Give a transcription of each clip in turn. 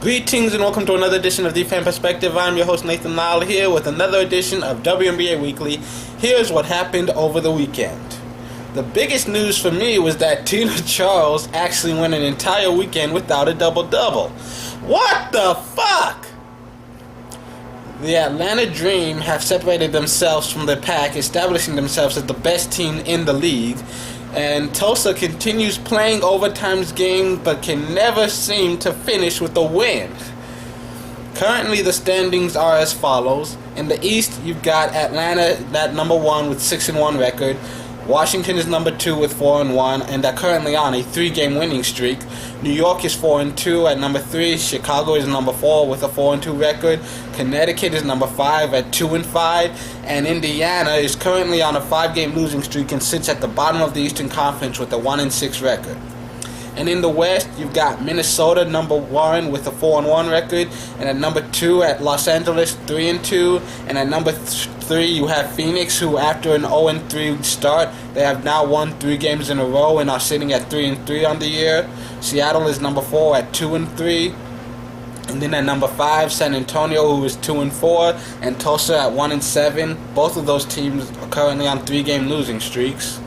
Greetings and welcome to another edition of The Fan Perspective. I'm your host Nathan Lyle here with another edition of WNBA Weekly. Here's what happened over the weekend. The biggest news for me was that Tina Charles actually went an entire weekend without a double-double. What the fuck? The Atlanta Dream have separated themselves from the pack, establishing themselves as the best team in the league. And Tulsa continues playing overtime's game but can never seem to finish with a win. Currently the standings are as follows. In the East, you've got Atlanta at number 1 with 6-1 record. Washington is number 2 with 4-1 and they're currently on a 3-game winning streak. New York is 4-2 at number 3. Chicago is number 4 with a 4-2 record. Connecticut is number 5 at 2-5. And Indiana is currently on a 5-game losing streak and sits at the bottom of the Eastern Conference with a 1-6 record. And in the West, you've got Minnesota number 1 with a 4-1 record, and at number 2 at Los Angeles 3-2, and at number 3 you have Phoenix, who after an 0-3 start, they have now won 3 games in a row and are sitting at 3-3 on the year. Seattle is number 4 at 2-3. And then at number 5, San Antonio, who is 2-4, and Tulsa at 1-7. Both of those teams are currently on 3-game losing streaks.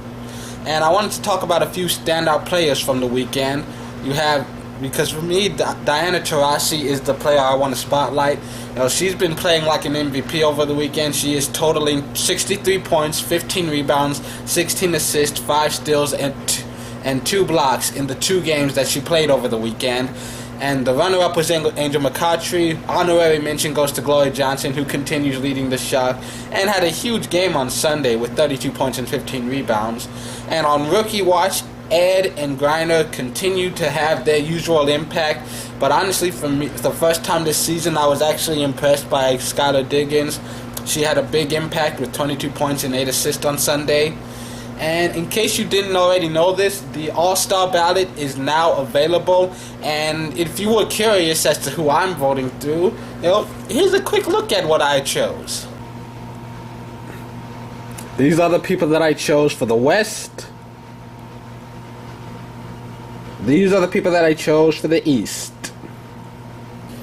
And I wanted to talk about a few standout players from the weekend. You have, because for me, Diana Turasi is the player I want to spotlight. You know, she's been playing like an MVP over the weekend. She is totaling 63 points, 15 rebounds, 16 assists, 5 steals, and 2 blocks in the 2 games that she played over the weekend. And the runner-up was Angel McCoughtry. Honorary mention goes to Gloria Johnson, who continues leading the shot, and had a huge game on Sunday with 32 points and 15 rebounds. And on Rookie Watch, Ed and Griner continue to have their usual impact. But honestly, for me, the first time this season, I was actually impressed by Skylar Diggins. She had a big impact with 22 points and 8 assists on Sunday. And in case you didn't already know this, the All-Star ballot is now available. And if you were curious as to who I'm voting through, you know, here's a quick look at what I chose. These are the people that I chose for the West. These are the people that I chose for the East.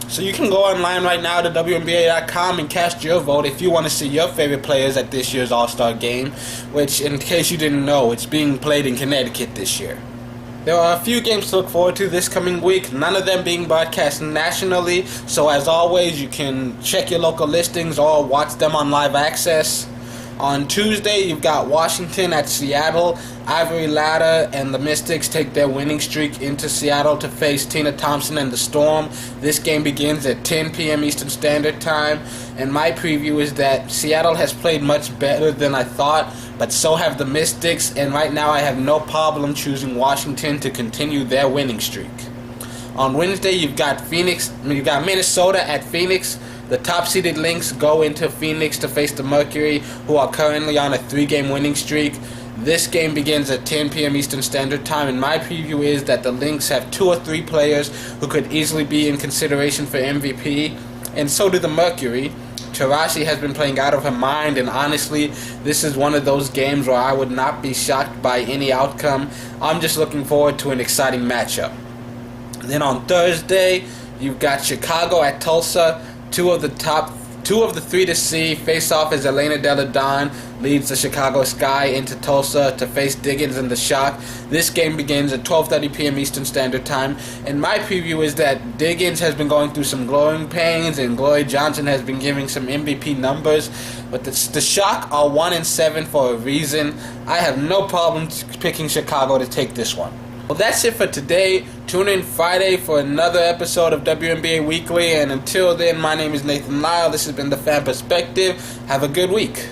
So you can go online right now to WNBA.com and cast your vote if you want to see your favorite players at this year's All-Star Game, which, in case you didn't know, it's being played in Connecticut this year. There are a few games to look forward to this coming week, none of them being broadcast nationally, so as always, you can check your local listings or watch them on live access. On Tuesday, you've got Washington at Seattle. Ivory Latta and the Mystics take their winning streak into Seattle to face Tina Thompson and the Storm. This game begins at 10 p.m. Eastern Standard Time. And my preview is that Seattle has played much better than I thought, but so have the Mystics. And right now, I have no problem choosing Washington to continue their winning streak. On Wednesday, you've got Minnesota at Phoenix. The top-seeded Lynx go into Phoenix to face the Mercury, who are currently on a 3-game winning streak. This game begins at 10 p.m. Eastern Standard Time, and my preview is that the Lynx have 2 or 3 players who could easily be in consideration for MVP, and so do the Mercury. Turasi has been playing out of her mind, and honestly, this is one of those games where I would not be shocked by any outcome. I'm just looking forward to an exciting matchup. Then on Thursday, you've got Chicago at Tulsa. Two of the 3 to see face off as Elena Delle Donne leads the Chicago Sky into Tulsa to face Diggins and the Shock. This game begins at 12:30 p.m. Eastern Standard Time, and my preview is that Diggins has been going through some growing pains and Gloria Johnson has been giving some MVP numbers, but the Shock are 1-7 for a reason. I have no problem picking Chicago to take this one. Well, that's it for today. Tune in Friday for another episode of WNBA Weekly. And until then, my name is Nathan Lyle. This has been The Fan Perspective. Have a good week.